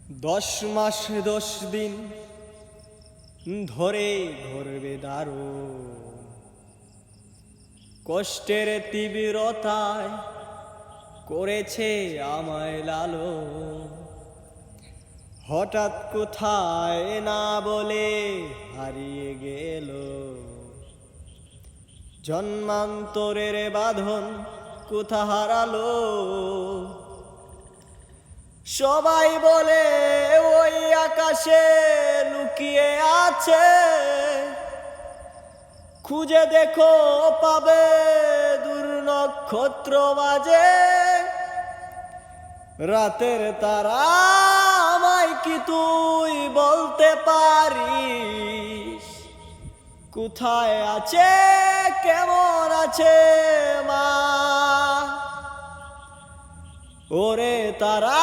10 মাস 10 দিন ধরে ঘরবে দারু কষ্টের তীব্রতায় করেছে আমায় লালো। হঠাৎ কোথায় না বলে হারিয়ে গেল, জন্মান্তরের বাঁধন কোথা হারালো। সবাই বলে ওই আকাশে লুকিয়ে আছে, খুঁজে দেখো পাবে দূর নক্ষত্র মাঝে। রাতের তারা আমায় কি তুই বলতে পারিস, কোথায় আছে কেমন আছে মা? ওরে তারা